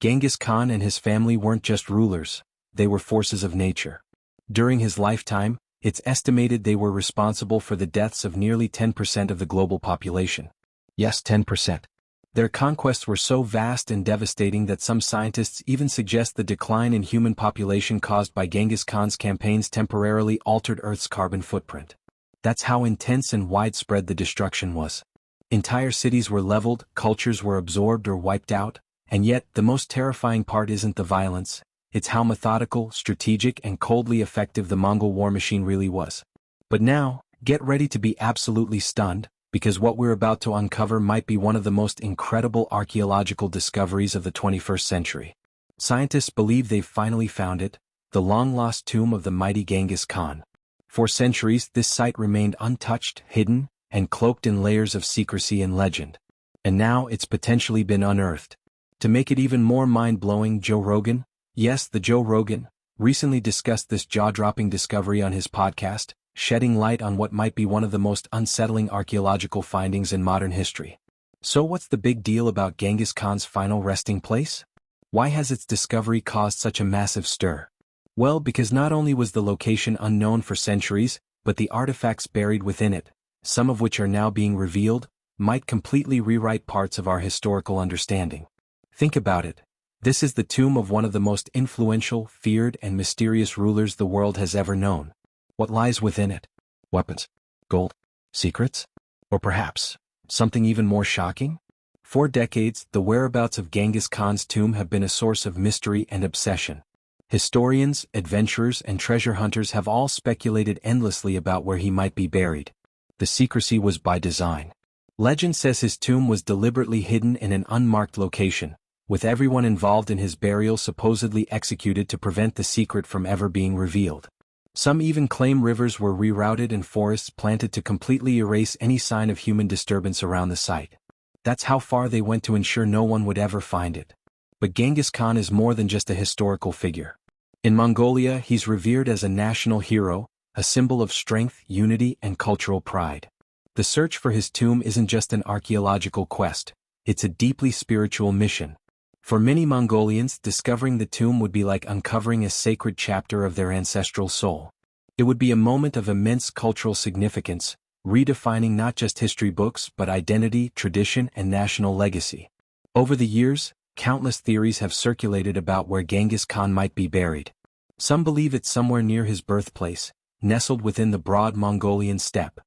Genghis Khan and his family weren't just rulers, they were forces of nature. During his lifetime, it's estimated they were responsible for the deaths of nearly 10% of the global population. Yes, 10%. Their conquests were so vast and devastating that some scientists even suggest the decline in human population caused by Genghis Khan's campaigns temporarily altered Earth's carbon footprint. That's how intense and widespread the destruction was. Entire cities were leveled, cultures were absorbed or wiped out, and yet the most terrifying part isn't the violence, it's how methodical, strategic, and coldly effective the Mongol war machine really was. But now, get ready to be absolutely stunned, because what we're about to uncover might be one of the most incredible archaeological discoveries of the 21st century. Scientists believe they've finally found it, the long-lost tomb of the mighty Genghis Khan. For centuries, this site remained untouched, hidden, and cloaked in layers of secrecy and legend. And now it's potentially been unearthed. To make it even more mind-blowing, Joe Rogan, yes, the Joe Rogan, recently discussed this jaw-dropping discovery on his podcast, shedding light on what might be one of the most unsettling archaeological findings in modern history. So what's the big deal about Genghis Khan's final resting place? Why has its discovery caused such a massive stir? Well, because not only was the location unknown for centuries, but the artifacts buried within it, some of which are now being revealed, might completely rewrite parts of our historical understanding. Think about it. This is the tomb of one of the most influential, feared, and mysterious rulers the world has ever known. What lies within it? Weapons? Gold? Secrets? Or perhaps, something even more shocking? For decades, the whereabouts of Genghis Khan's tomb have been a source of mystery and obsession. Historians, adventurers, and treasure hunters have all speculated endlessly about where he might be buried. The secrecy was by design. Legend says his tomb was deliberately hidden in an unmarked location, with everyone involved in his burial supposedly executed to prevent the secret from ever being revealed. Some even claim rivers were rerouted and forests planted to completely erase any sign of human disturbance around the site. That's how far they went to ensure no one would ever find it. But Genghis Khan is more than just a historical figure. In Mongolia, he's revered as a national hero, a symbol of strength, unity, and cultural pride. The search for his tomb isn't just an archaeological quest, it's a deeply spiritual mission. For many Mongolians, discovering the tomb would be like uncovering a sacred chapter of their ancestral soul. It would be a moment of immense cultural significance, redefining not just history books but identity, tradition, and national legacy. Over the years, countless theories have circulated about where Genghis Khan might be buried. Some believe it's somewhere near his birthplace, nestled within the broad Mongolian steppe.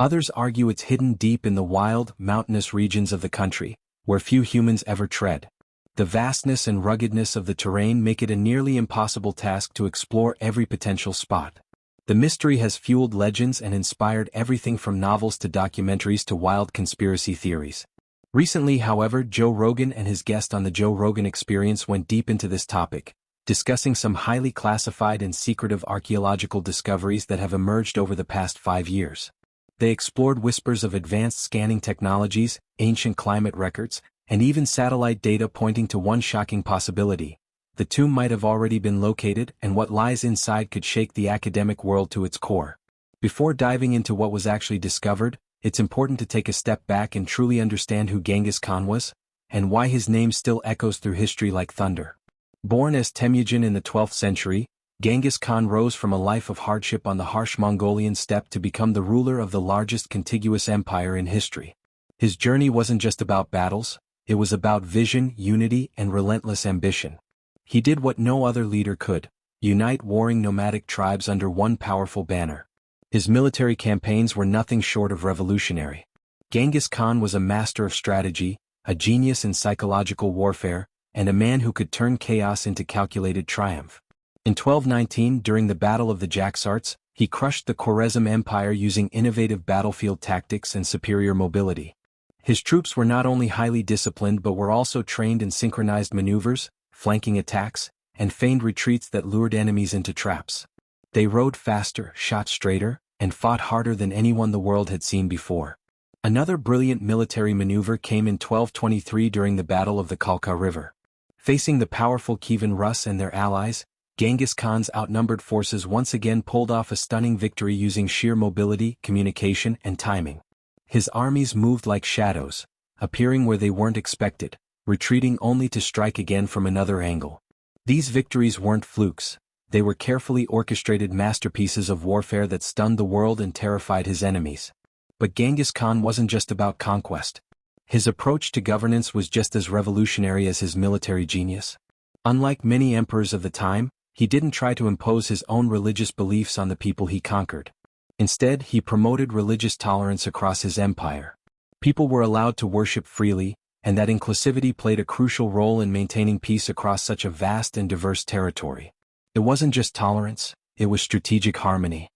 Others argue it's hidden deep in the wild, mountainous regions of the country, where few humans ever tread. The vastness and ruggedness of the terrain make it a nearly impossible task to explore every potential spot. The mystery has fueled legends and inspired everything from novels to documentaries to wild conspiracy theories. Recently, however, Joe Rogan and his guest on The Joe Rogan Experience went deep into this topic, discussing some highly classified and secretive archaeological discoveries that have emerged over the past 5 years. They explored whispers of advanced scanning technologies, ancient climate records, and even satellite data pointing to one shocking possibility. The tomb might have already been located, and what lies inside could shake the academic world to its core. Before diving into what was actually discovered, it's important to take a step back and truly understand who Genghis Khan was, and why his name still echoes through history like thunder. Born as Temujin in the 12th century, Genghis Khan rose from a life of hardship on the harsh Mongolian steppe to become the ruler of the largest contiguous empire in history. His journey wasn't just about battles, it was about vision, unity, and relentless ambition. He did what no other leader could: unite warring nomadic tribes under one powerful banner. His military campaigns were nothing short of revolutionary. Genghis Khan was a master of strategy, a genius in psychological warfare, and a man who could turn chaos into calculated triumph. In 1219, during the Battle of the Jaxartes, he crushed the Khwarezm Empire using innovative battlefield tactics and superior mobility. His troops were not only highly disciplined but were also trained in synchronized maneuvers, flanking attacks, and feigned retreats that lured enemies into traps. They rode faster, shot straighter, and fought harder than anyone the world had seen before. Another brilliant military maneuver came in 1223 during the Battle of the Khalkha River. Facing the powerful Kievan Rus and their allies, Genghis Khan's outnumbered forces once again pulled off a stunning victory using sheer mobility, communication, and timing. His armies moved like shadows, appearing where they weren't expected, retreating only to strike again from another angle. These victories weren't flukes. They were carefully orchestrated masterpieces of warfare that stunned the world and terrified his enemies. But Genghis Khan wasn't just about conquest. His approach to governance was just as revolutionary as his military genius. Unlike many emperors of the time, he didn't try to impose his own religious beliefs on the people he conquered. Instead, he promoted religious tolerance across his empire. People were allowed to worship freely, and that inclusivity played a crucial role in maintaining peace across such a vast and diverse territory. It wasn't just tolerance, it was strategic harmony.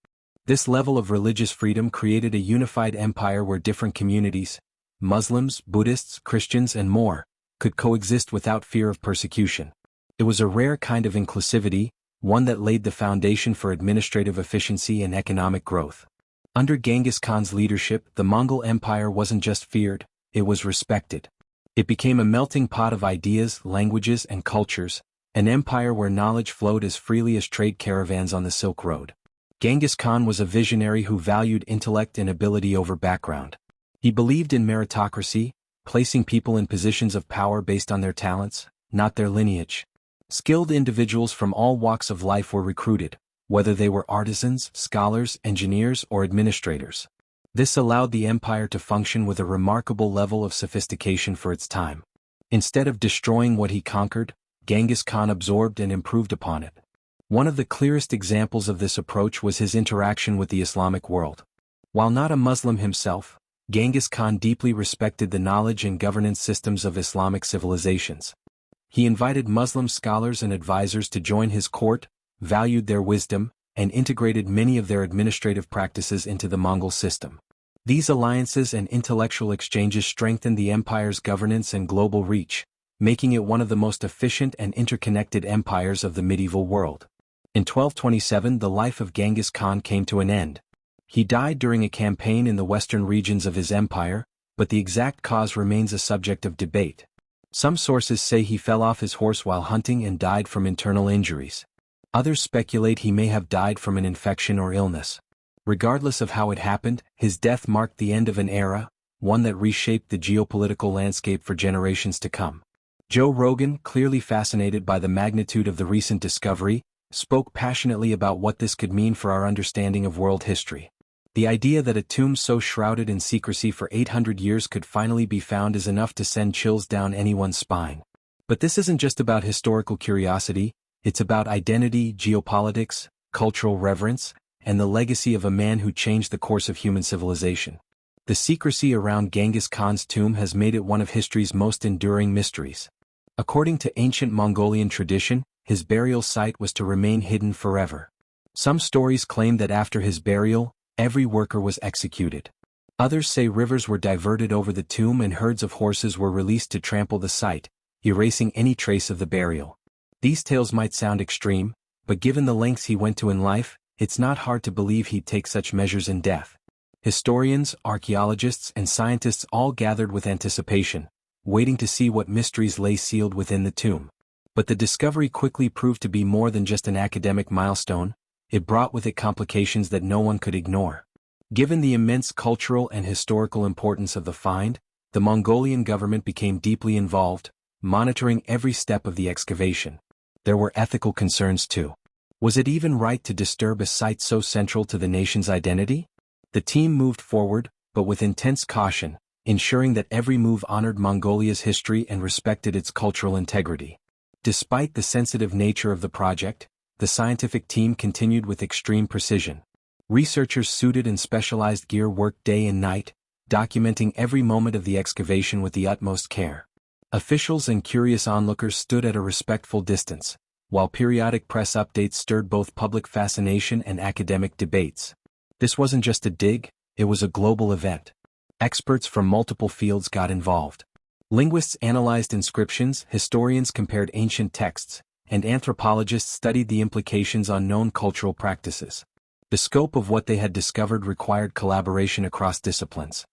This level of religious freedom created a unified empire where different communities, Muslims, Buddhists, Christians, and more, could coexist without fear of persecution. It was a rare kind of inclusivity, one that laid the foundation for administrative efficiency and economic growth. Under Genghis Khan's leadership, the Mongol Empire wasn't just feared, it was respected. It became a melting pot of ideas, languages, and cultures, an empire where knowledge flowed as freely as trade caravans on the Silk Road. Genghis Khan was a visionary who valued intellect and ability over background. He believed in meritocracy, placing people in positions of power based on their talents, not their lineage. Skilled individuals from all walks of life were recruited, whether they were artisans, scholars, engineers, or administrators. This allowed the empire to function with a remarkable level of sophistication for its time. Instead of destroying what he conquered, Genghis Khan absorbed and improved upon it. One of the clearest examples of this approach was his interaction with the Islamic world. While not a Muslim himself, Genghis Khan deeply respected the knowledge and governance systems of Islamic civilizations. He invited Muslim scholars and advisors to join his court, valued their wisdom, and integrated many of their administrative practices into the Mongol system. These alliances and intellectual exchanges strengthened the empire's governance and global reach, making it one of the most efficient and interconnected empires of the medieval world. In 1227, the life of Genghis Khan came to an end. He died during a campaign in the western regions of his empire, but the exact cause remains a subject of debate. Some sources say he fell off his horse while hunting and died from internal injuries. Others speculate he may have died from an infection or illness. Regardless of how it happened, his death marked the end of an era, one that reshaped the geopolitical landscape for generations to come. Joe Rogan, clearly fascinated by the magnitude of the recent discovery, spoke passionately about what this could mean for our understanding of world history. The idea that a tomb so shrouded in secrecy for 800 years could finally be found is enough to send chills down anyone's spine. But this isn't just about historical curiosity, it's about identity, geopolitics, cultural reverence, and the legacy of a man who changed the course of human civilization. The secrecy around Genghis Khan's tomb has made it one of history's most enduring mysteries. According to ancient Mongolian tradition, his burial site was to remain hidden forever. Some stories claim that after his burial, every worker was executed. Others say rivers were diverted over the tomb and herds of horses were released to trample the site, erasing any trace of the burial. These tales might sound extreme, but given the lengths he went to in life, it's not hard to believe he'd take such measures in death. Historians, archaeologists, and scientists all gathered with anticipation, waiting to see what mysteries lay sealed within the tomb. But the discovery quickly proved to be more than just an academic milestone. It brought with it complications that no one could ignore. Given the immense cultural and historical importance of the find, the Mongolian government became deeply involved, monitoring every step of the excavation. There were ethical concerns too. Was it even right to disturb a site so central to the nation's identity? The team moved forward, but with intense caution, ensuring that every move honored Mongolia's history and respected its cultural integrity. Despite the sensitive nature of the project, the scientific team continued with extreme precision. Researchers suited in specialized gear worked day and night, documenting every moment of the excavation with the utmost care. Officials and curious onlookers stood at a respectful distance, while periodic press updates stirred both public fascination and academic debates. This wasn't just a dig, it was a global event. Experts from multiple fields got involved. Linguists analyzed inscriptions, historians compared ancient texts, and anthropologists studied the implications on known cultural practices. The scope of what they had discovered required collaboration across disciplines.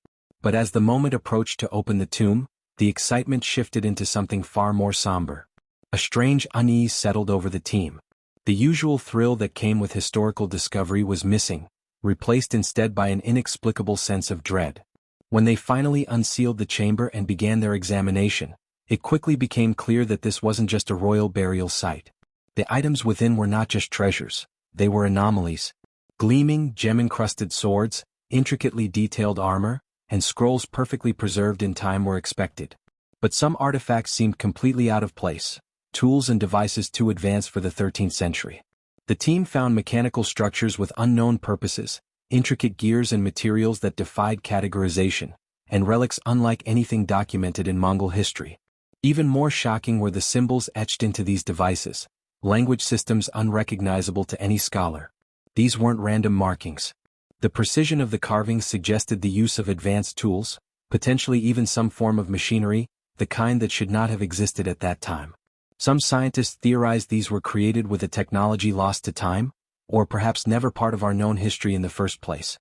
But as the moment approached to open the tomb, the excitement shifted into something far more somber. A strange unease settled over the team. The usual thrill that came with historical discovery was missing, replaced instead by an inexplicable sense of dread. When they finally unsealed the chamber and began their examination, It quickly became clear that this wasn't just a royal burial site. The items within were not just treasures, they were anomalies. Gleaming, gem-encrusted swords, intricately detailed armor, and scrolls perfectly preserved in time were expected. But some artifacts seemed completely out of place, tools and devices too advanced for the 13th century. The team found mechanical structures with unknown purposes, intricate gears and materials that defied categorization, and relics unlike anything documented in Mongol history. Even more shocking were the symbols etched into these devices, language systems unrecognizable to any scholar. These weren't random markings. The precision of the carvings suggested the use of advanced tools, potentially even some form of machinery, the kind that should not have existed at that time. Some scientists theorized these were created with a technology lost to time, or perhaps never part of our known history in the first place.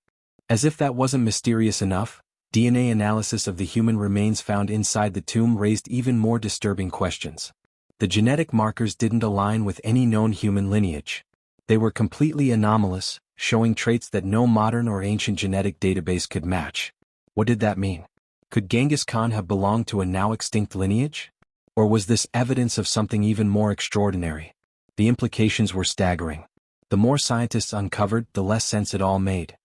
As if that wasn't mysterious enough, DNA analysis of the human remains found inside the tomb raised even more disturbing questions. The genetic markers didn't align with any known human lineage. They were completely anomalous, showing traits that no modern or ancient genetic database could match. What did that mean? Could Genghis Khan have belonged to a now extinct lineage? Or was this evidence of something even more extraordinary? The implications were staggering. The more scientists uncovered, the less sense it all made.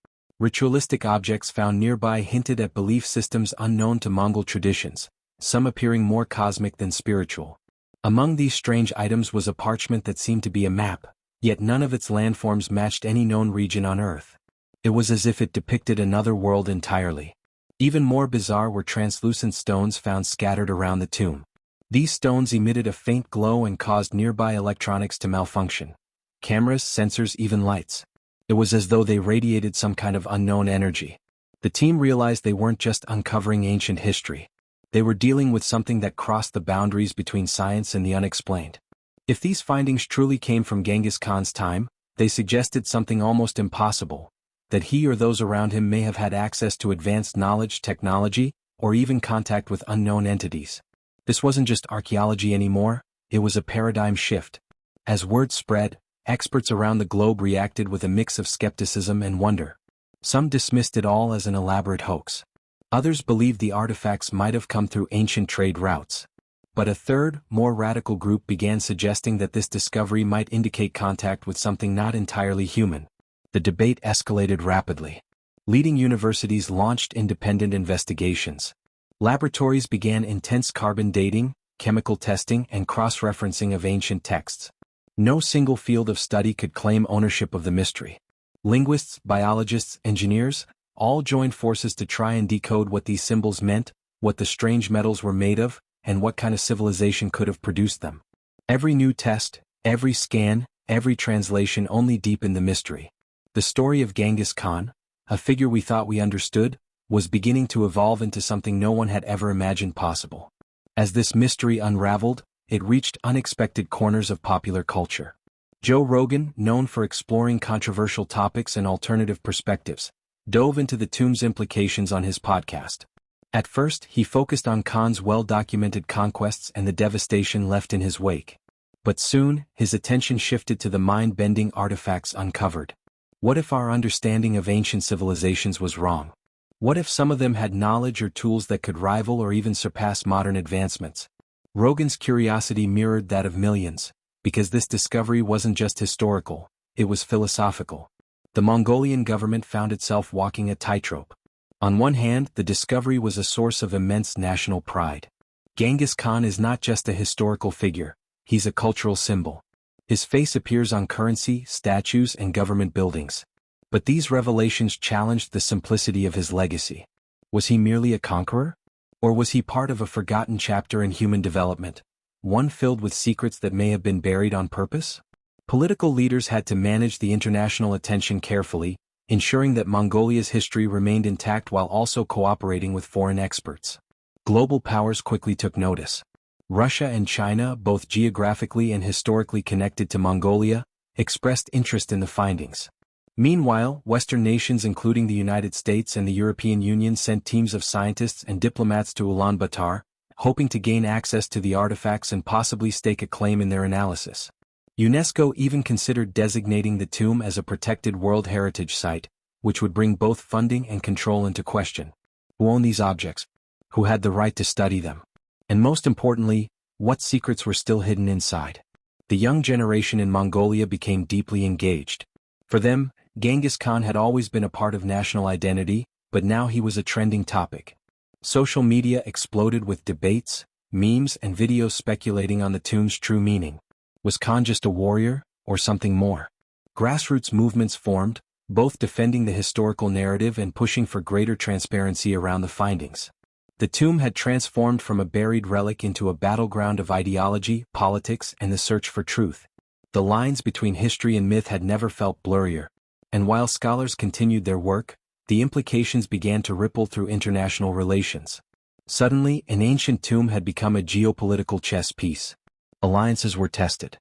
Ritualistic objects found nearby hinted at belief systems unknown to Mongol traditions, some appearing more cosmic than spiritual. Among these strange items was a parchment that seemed to be a map, yet none of its landforms matched any known region on Earth. It was as if it depicted another world entirely. Even more bizarre were translucent stones found scattered around the tomb. These stones emitted a faint glow and caused nearby electronics to malfunction. Cameras, sensors, even lights. It was as though they radiated some kind of unknown energy. The team realized they weren't just uncovering ancient history. They were dealing with something that crossed the boundaries between science and the unexplained. If these findings truly came from Genghis Khan's time, they suggested something almost impossible, that he or those around him may have had access to advanced knowledge, technology, or even contact with unknown entities. This wasn't just archaeology anymore, it was a paradigm shift. As word spread, experts around the globe reacted with a mix of skepticism and wonder. Some dismissed it all as an elaborate hoax. Others believed the artifacts might have come through ancient trade routes. But a third, more radical group began suggesting that this discovery might indicate contact with something not entirely human. The debate escalated rapidly. Leading universities launched independent investigations. Laboratories began intense carbon dating, chemical testing, and cross-referencing of ancient texts. No single field of study could claim ownership of the mystery. Linguists, biologists, engineers, all joined forces to try and decode what these symbols meant, what the strange metals were made of, and what kind of civilization could have produced them. Every new test, every scan, every translation only deepened the mystery. The story of Genghis Khan, a figure we thought we understood, was beginning to evolve into something no one had ever imagined possible. As this mystery unraveled, it reached unexpected corners of popular culture. Joe Rogan, known for exploring controversial topics and alternative perspectives, dove into the tomb's implications on his podcast. At first, he focused on Khan's well-documented conquests and the devastation left in his wake. But soon, his attention shifted to the mind-bending artifacts uncovered. What if our understanding of ancient civilizations was wrong? What if some of them had knowledge or tools that could rival or even surpass modern advancements? Rogan's curiosity mirrored that of millions, because this discovery wasn't just historical, it was philosophical. The Mongolian government found itself walking a tightrope. On one hand, the discovery was a source of immense national pride. Genghis Khan is not just a historical figure, he's a cultural symbol. His face appears on currency, statues, and government buildings. But these revelations challenged the simplicity of his legacy. Was he merely a conqueror? Or was he part of a forgotten chapter in human development, one filled with secrets that may have been buried on purpose? Political leaders had to manage the international attention carefully, ensuring that Mongolia's history remained intact while also cooperating with foreign experts. Global powers quickly took notice. Russia and China, both geographically and historically connected to Mongolia, expressed interest in the findings. Meanwhile, Western nations including the United States and the European Union sent teams of scientists and diplomats to Ulaanbaatar, hoping to gain access to the artifacts and possibly stake a claim in their analysis. UNESCO even considered designating the tomb as a protected World Heritage Site, which would bring both funding and control into question. Who owned these objects? Who had the right to study them? And most importantly, what secrets were still hidden inside. The young generation in Mongolia became deeply engaged. For them, Genghis Khan had always been a part of national identity, but now he was a trending topic. Social media exploded with debates, memes and videos speculating on the tomb's true meaning. Was Khan just a warrior, or something more? Grassroots movements formed, both defending the historical narrative and pushing for greater transparency around the findings. The tomb had transformed from a buried relic into a battleground of ideology, politics, and the search for truth. The lines between history and myth had never felt blurrier. And while scholars continued their work, the implications began to ripple through international relations. Suddenly, an ancient tomb had become a geopolitical chess piece. Alliances were tested.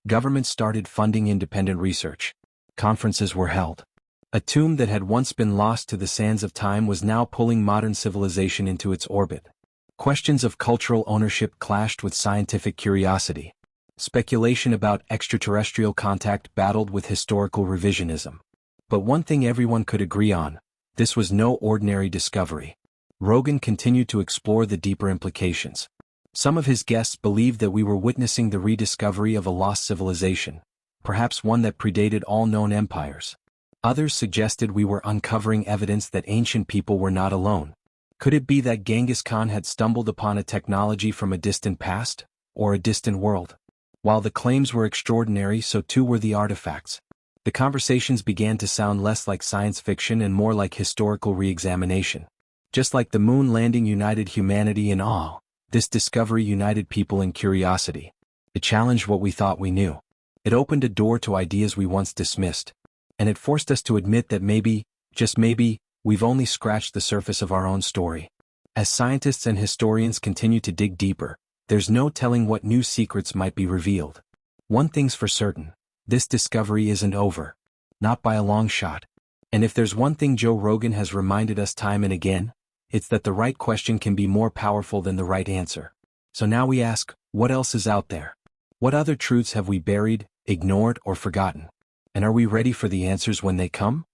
Governments started funding independent research. Conferences were held. A tomb that had once been lost to the sands of time was now pulling modern civilization into its orbit. Questions of cultural ownership clashed with scientific curiosity. Speculation about extraterrestrial contact battled with historical revisionism. But one thing everyone could agree on: this was no ordinary discovery. Rogan continued to explore the deeper implications. Some of his guests believed that we were witnessing the rediscovery of a lost civilization, perhaps one that predated all known empires. Others suggested we were uncovering evidence that ancient people were not alone. Could it be that Genghis Khan had stumbled upon a technology from a distant past, or a distant world? While the claims were extraordinary, so too were the artifacts. The conversations began to sound less like science fiction and more like historical re-examination. Just like the moon landing united humanity in awe, this discovery united people in curiosity. It challenged what we thought we knew. It opened a door to ideas we once dismissed. And it forced us to admit that maybe, just maybe, we've only scratched the surface of our own story. As scientists and historians continue to dig deeper, there's no telling what new secrets might be revealed. One thing's for certain: this discovery isn't over. Not by a long shot. And if there's one thing Joe Rogan has reminded us time and again, it's that the right question can be more powerful than the right answer. So now we ask, what else is out there? What other truths have we buried, ignored, or forgotten? And are we ready for the answers when they come?